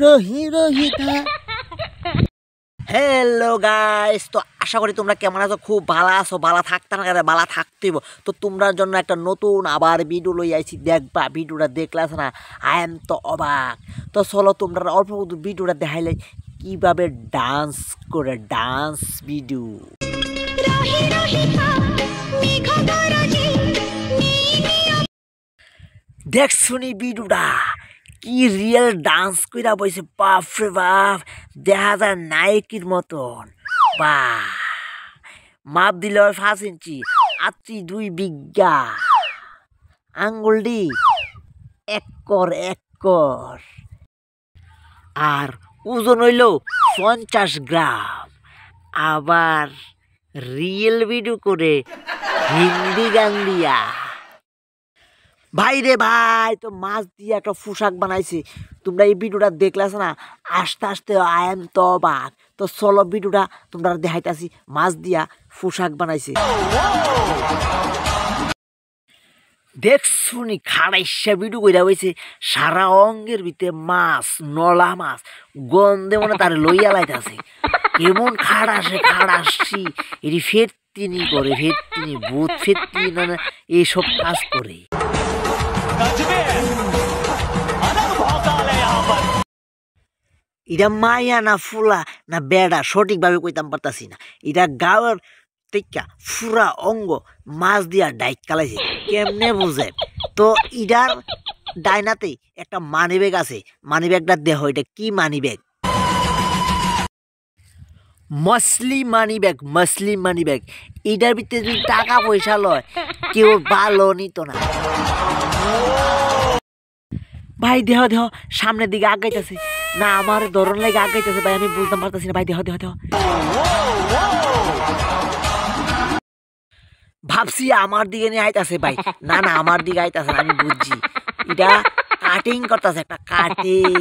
Rohita. Hello guys, তো আশা করি তোমরা কেমন আছো, খুব ভালো আছো। ভালো থাকতে না ভালো থাকতেইব। তো তোমরার জন্য একটা নতুন আবার ভিডিও লই আইছি, দেখবা। ভিডিওটা দেখলাস না, আই এম তো অবাক। তো চলো তোমরা অল্প ভিডিওটা দেখাইলে কিভাবে ডান্স করে, ডান্স ভিডিও দেখ শুনি ভিডিওটা কি রিয়েল ডান্স কইরা বইছে। বাপ রে বাপ, দেখা যায় নায়কের মতন। বাহ, মাপ দিল 5 ইঞ্চি, আত্রি 2 বিঘা, আঙ্গুলটি 1 কর 1 কর, আর ওজন হইল 50 গ্রাম। আবার রিয়েল ভিডিও করে হিন্দি গান দিয়া। ভাই রে ভাই, তো মাছ দিয়ে একটা পোশাক বানাইছে। তোমরা এই ভিডিওটা দেখলাস না, আস্তে আস্তে আই এম তো অবাক। তো চলো ভিডিওটা তোমরা দেখাইতাছি, মাছ দিয়া পোশাক বানাইছে। দেখ শুনি খাড়াইসা ভিডিও কইরা হয়েছে, সারা অঙ্গের ভিতরে মাছ, নলা মাছ, গন্ধে মনে তার লইয়া লাইতাছে। কেমন খাড়াসি এটি ফেরতিনি করে, ফেরতিনি ভূত ফেরতিনি না এইসব কাজ করে। এটা মাইয়া না ফুলা না বেড়া সঠিকভাবে কইতাম পারতাছি না। এটা গাওয়ার টেক্কা ফুরা অঙ্গ মাছ দিয়া ডাইক কালাইছে, কেমনে বুঝে? তো ইটার ডাইনাতে একটা মানি ব্যাগ আছে, মানি ব্যাগটা দেহ। এটা কি মানি ব্যাগ? মাসলি মানি ব্যাগ, মাসলি মানি ব্যাগ। এটার ভিতরে যদি টাকা পয়সা লয়, কেউ ভালো নিত না। ভাই দেহ দেহ সামনের দিকে আগাইতেছে না, আমার ধরন লাগে আগাইতেছে ভাই, আমি বুঝতে পারতেছি না ভাই। দেহ দেহ দেহ ভাবছি আমার দিকে নিয়ে আইতাছে ভাই। না না, আমার দিকে আইতাছে, আমি বুঝছি। এটা কাটিং করতেছে, একটা কাটিং।